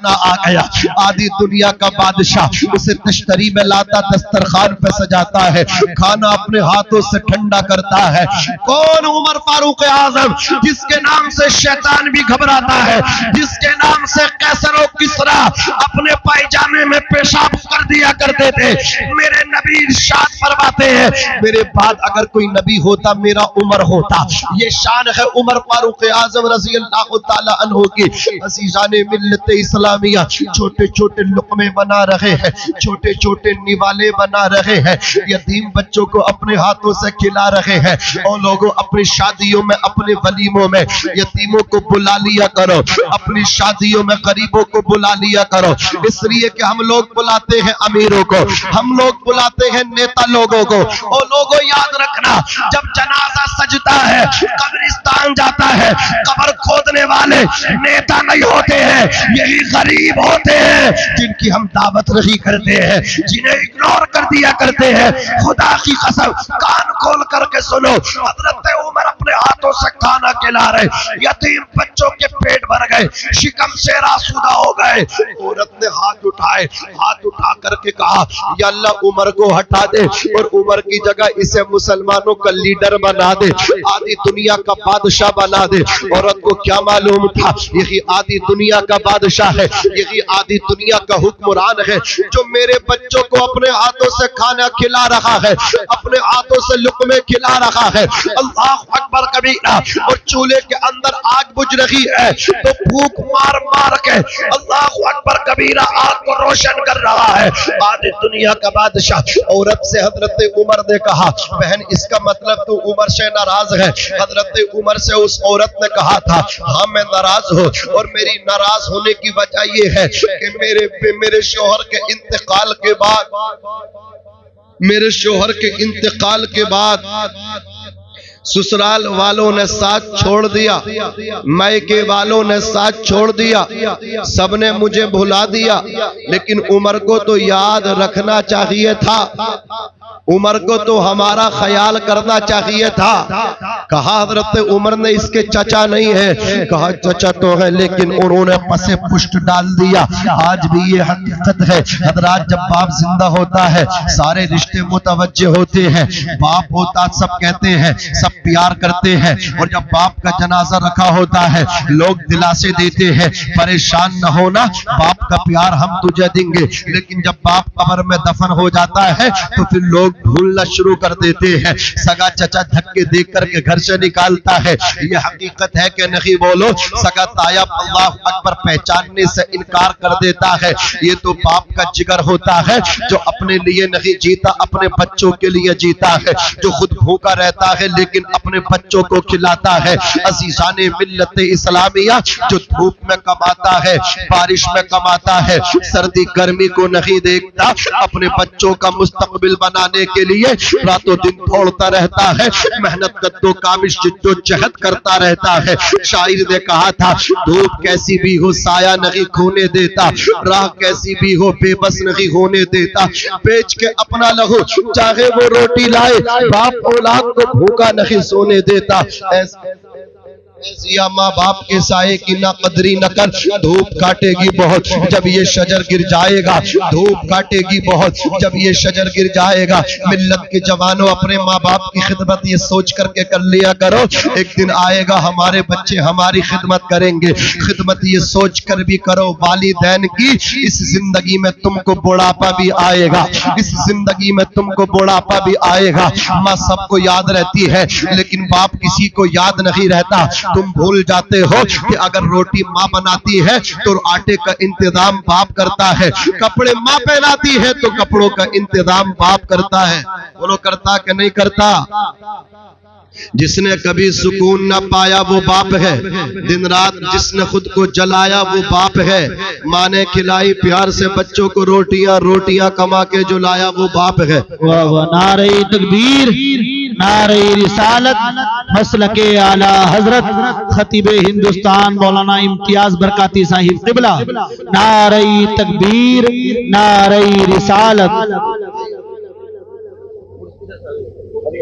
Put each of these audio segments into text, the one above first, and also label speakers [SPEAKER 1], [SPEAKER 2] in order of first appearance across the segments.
[SPEAKER 1] آ گیا، آدھی دنیا کا بادشاہ اسے تشتری میں لاتا، دسترخوان پہ سجاتا ہے، کھانا اپنے ہاتھوں سے ٹھنڈا کرتا ہے۔ کون؟ عمر فاروق اعظم، جس کے نام سے شیطان بھی گھبراتا ہے، جس کے نام سے قیصر و کسریٰ اپنے پائجامے میں پیشاب کر دیا کرتے تھے۔ میرے نبی ارشاد فرماتے ہیں میرے بعد اگر کوئی نبی ہوتا میرا عمر ہوتا۔ یہ شان ہے عمر فاروق اعظم رضی اللہ تعالی عنہ کی۔ عزیزان ملت اسلامیہ، چھوٹے چھوٹے لقمے بنا رہے ہیں، چھوٹے چھوٹے نوالے بنا رہے ہیں، یتیم بچوں کو اپنے ہاتھوں سے کھلا رہے ہیں۔ اور لوگوں اپنی شادیوں میں، اپنے ولیموں میں یتیموں کو بلا لیا کرو، اپنی شادیوں میں غریبوں کو بلا لیا کرو، اس لیے کہ ہم لوگ بلاتے ہیں امیروں کو، ہم لوگ بلاتے ہیں نیتا لوگوں کو۔ اور لوگوں یاد رکھنا، جب جنازہ سجتا ہے، قبرستان جاتا ہے، قبر کھودنے والے نیتا نہیں ہوتے ہیں، یہی غریب ہوتے ہیں جن کی ہم دعوت نہیں کرتے ہیں، جنہیں اگنور کر دیا کرتے ہیں۔ خدا کی قسم کان کھول کر کے سنو، حضرت عمر اپنے ہاتھوں سے کھانا کھلا رہے، یتیم بچوں کے پیٹ بھر گئے، شکم سے آسودہ ہو گئے۔ عورت نے ہاتھ اٹھائے، ہاتھ اٹھا کر کے کہا یا اللہ عمر کو ہٹا دے اور عمر کی جگہ اسے مسلمانوں کا لیڈر بنا دے، آدھی دنیا کا بادشاہ بنا دے۔ عورت کو کیا معلوم تھا یہی آدھی دنیا کا بادشاہ ہے، یہی آدھی دنیا کا حکمران ہے جو میرے بچوں کو اپنے ہاتھوں سے کھانا کھلا رہا ہے، اپنے ہاتھوں سے لقمے کھلا رہا ہے۔ اللہ اکبر کبیرہ۔ اور چولہے کے اندر آگ بجھ رہی ہے تو پھونک مار مار کے اللہ اکبر کبیرہ آگ کو روشن کر رہا ہے، آدھی دنیا کا بادشاہ۔ عورت سے حضرت عمر نے کہا بہن اس کا مطلب تو عمر سے ناراض ہے۔ حضرت عمر سے اس عورت نے کہا تھا ہاں میں ناراض ہوں، اور میری ناراض ہونے کی وجہ یہ ہے کہ میرے شوہر کے انتقال کے بعد سسرال والوں نے ساتھ چھوڑ دیا، مائکے والوں نے ساتھ چھوڑ دیا، سب نے مجھے بھلا دیا، لیکن عمر کو تو یاد رکھنا چاہیے تھا، عمر کو تو ہمارا خیال کرنا چاہیے تھا۔ کہا حضرت عمر نے اس کے چچا نہیں ہے، کہا چچا تو ہے لیکن انہوں نے پسے پشت ڈال دیا۔ آج بھی یہ حقیقت ہے حضرات، جب باپ زندہ ہوتا ہے سارے رشتے متوجہ ہوتے ہیں، باپ ہوتا سب کہتے ہیں، سب پیار کرتے ہیں، اور جب باپ کا جنازہ رکھا ہوتا ہے لوگ دلاسے دیتے ہیں پریشان نہ ہونا، باپ کا پیار ہم تجھے دیں گے، لیکن جب باپ قبر میں دفن ہو جاتا ہے تو پھر لوگ بھولنا شروع کر دیتے ہیں، سگا چچا دھکے دے کر کے گھر سے نکالتا ہے۔ یہ حقیقت ہے کہ نہیں بولو؟ سگا تایا اللہ اکبر پہچاننے سے انکار کر دیتا ہے۔ یہ تو باپ کا جگر ہوتا ہے جو اپنے لیے نہیں جیتا، اپنے بچوں کے لیے جیتا ہے، جو خود بھوکا رہتا ہے لیکن اپنے بچوں کو کھلاتا ہے۔ عزیزان ملت اسلامیہ، جو دھوپ میں کماتا ہے، بارش میں کماتا ہے، سردی گرمی کو نہیں دیکھتا، اپنے بچوں کا مستقبل بنانے کے لیے راتوں دن دوڑتا رہتا ہے، محنت کدو کامش جدو جہد کرتا رہتا ہے۔ شاعر نے کہا تھا دھوپ کیسی بھی ہو سایہ نہیں کھونے دیتا، راہ کیسی بھی ہو بے بس نہیں ہونے دیتا، بیچ کے اپنا لہو چاہے وہ روٹی لائے، باپ اولاد کو بھوکا نہیں سونے دیتا۔ ایسی ماں باپ کے سائے کی نہ قدری نہ کر، دھوپ کاٹے گی بہت جب یہ شجر گر جائے گا، دھوپ کاٹے گی بہت جب یہ شجر گر جائے گا۔ ملت کے جوانوں اپنے ماں باپ کی خدمت یہ سوچ کر کے کر لیا کرو ایک دن آئے گا ہمارے بچے ہماری خدمت کریں گے، خدمت یہ سوچ کر بھی کرو والدین کی، اس زندگی میں تم کو بڑھاپا بھی آئے گا، اس زندگی میں تم کو بڑھاپا بھی آئے گا۔ ماں سب کو یاد رہتی ہے لیکن باپ کسی کو یاد نہیں رہتا۔ تم بھول جاتے ہو کہ اگر روٹی ماں بناتی ہے تو آٹے کا انتظام باپ کرتا ہے، کپڑے ماں پہناتی ہے تو کپڑوں کا انتظام باپ کرتا ہے۔ وہ کرتا کہ نہیں کرتا؟ جس نے کبھی سکون نہ پایا وہ باپ ہے، دن رات جس نے خود کو جلایا وہ باپ ہے، ماں نے کھلائی پیار سے بچوں کو روٹیاں، روٹیاں کما کے جو لایا وہ باپ ہے۔
[SPEAKER 2] نعرہ تکبیر، نعرہ رسالت، مسلک اعلی حضرت خطیب ہندوستان مولانا امتیاز برکاتی صاحب قبلہ، نعرہ تکبیر، نعرہ رسالت۔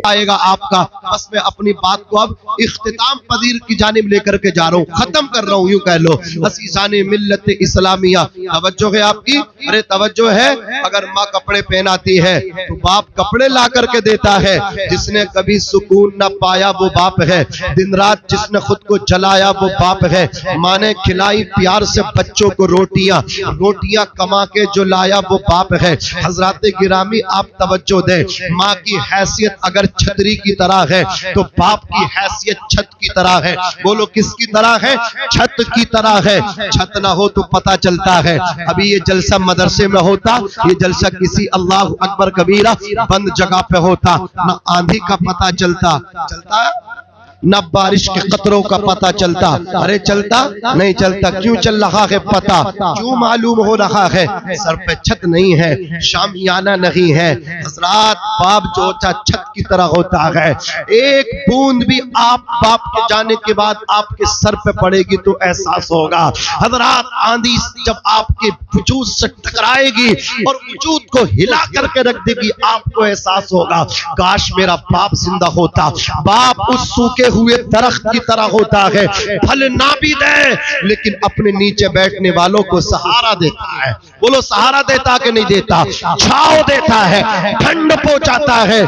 [SPEAKER 1] آئے گا آپ کا. بس میں اپنی بات کو اب اختتام پذیر کی جانب لے کر کے جا رہا ہوں, ختم کر رہا ہوں, یوں کہہ لو. عزیزان ملت اسلامیہ, توجہ ہے آپ کی, ارے توجہ ہے. اگر ماں کپڑے پہناتی ہے تو باپ کپڑے لا کر کے دیتا ہے. جس نے کبھی سکون نہ پایا وہ باپ ہے. دن رات جس نے خود کو جلایا وہ باپ ہے. ماں نے کھلائی پیار سے بچوں کو روٹیاں, روٹیاں کما کے جو لایا وہ باپ ہے. حضرات گرامی آپ توجہ دیں, ماں کی حیثیت اگر چھتری کی طرح ہے تو باپ کی حیثیت چھت کی طرح ہے. بولو کس کی طرح ہے؟ چھت کی طرح ہے. چھت نہ ہو تو پتہ چلتا ہے. ابھی یہ جلسہ مدرسے میں ہوتا, یہ جلسہ کسی اللہ اکبر کبیرہ بند جگہ پہ ہوتا, نہ آندھی کا پتہ چلتا نہ بارش کے قطروں کا پتہ چلتا. ارے چلتا نہیں چلتا. کیوں چل رہا ہے پتہ, کیوں معلوم ہو رہا ہے؟ سر پہ چھت نہیں ہے, شامیانہ نہیں ہے. حضرات باپ جو ہوتا چھت کی طرح ہوتا ہے. ایک بوند بھی آپ باپ کے جانے کے بعد آپ کے سر پہ پڑے گی تو احساس ہوگا. حضرات آندھی جب آپ کے وجود سے ٹکرائے گی اور وجود کو ہلا کر کے رکھ دے گی, آپ کو احساس ہوگا کاش میرا باپ زندہ ہوتا. باپ اس سوکھے ہوئے درخت کی طرح ہوتا ہے, پھل نہ بھی دے لیکن اپنے نیچے بیٹھنے والوں کو سہارا دیتا ہے. بولو سہارا دیتا کہ نہیں دیتا؟ چھاؤ دیتا ہے, ٹھنڈ پہنچاتا ہے.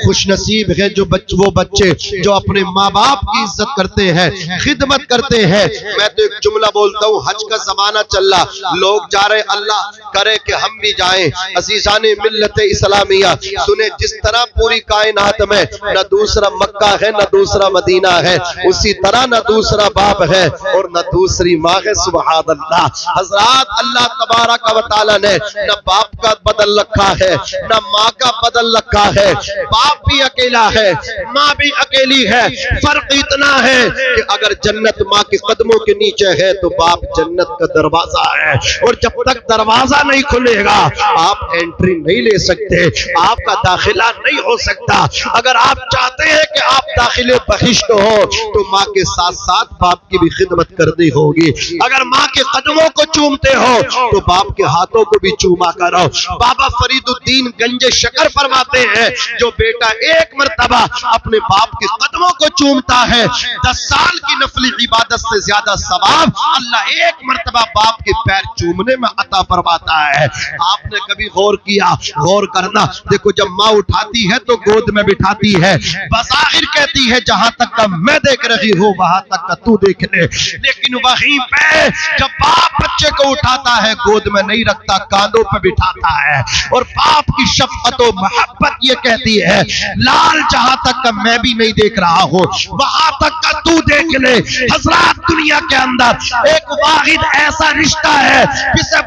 [SPEAKER 1] خوش نصیب ہے جو وہ بچے جو اپنے ماں باپ کی عزت کرتے ہیں, خدمت کرتے ہیں. میں تو ایک جملہ بولتا ہوں, حج کا زمانہ چل رہا, لوگ جا رہے, اللہ کرے کہ ہم بھی جائیں. عزیزان ملت اسلامیہ سنیں, جس طرح پوری کائنات میں نہ دوسرا مکہ ہے نہ دوسرا مدینہ ہے, اسی طرح نہ دوسرا باپ ہے اور نہ دوسری ماں ہے. سبحان اللہ. حضرات اللہ تبارک و تعالی نے نہ باپ کا بدل رکھا ہے نہ ماں کا بدل رکھا ہے. باپ بھی اکیلا ہے, ماں بھی اکیلی ہے. فرق اتنا ہے کہ اگر جنت ماں کے قدموں کے نیچے ہے تو باپ جنت کا دروازہ ہے, اور جب تک دروازہ نہیں کھلے گا آپ انٹری نہیں لے سکتے, آپ کا داخلہ نہیں ہو سکتا. اگر آپ چاہتے ہیں کہ آپ داخلے بخشت ہو تو ماں کے ساتھ ساتھ باپ کی بھی خدمت کرنی ہوگی. اگر ماں کے قدموں کو چومتے ہو تو باپ کے ہاتھوں کو بھی چوما کرو. بابا فرید الدین گنج شکر فرماتے ہیں, جو بیٹا ایک مرتبہ اپنے باپ کے قدموں کو چومتا ہے 10 سال کی نفلی عبادت سے زیادہ ثواب اللہ ایک مرتبہ باپ کے پیر چومنے میں عطا فرماتا ہے. آپ نے کبھی غور کیا؟ غور کرنا. دیکھو جب ماں اٹھاتی ہے تو گود میں بٹھاتی ہے, بظاہر کہتی ہے جہاں تک کا میں دیکھ رہی ہوں وہاں تک کا تو دیکھ لے, لیکن وہیں پہ جب باپ بچے کو اٹھاتا ہے گود میں نہیں رکھتا, کاندھوں پہ بٹھاتا ہے, اور باپ کی شفقت و محبت یہ کہتی ہے لال جہاں تک کا میں بھی نہیں دیکھ رہا ہوں وہاں تک کا تو دیکھ لے. حضرات دنیا کے اندر ایک واحد ایسا رشتہ ہے جسے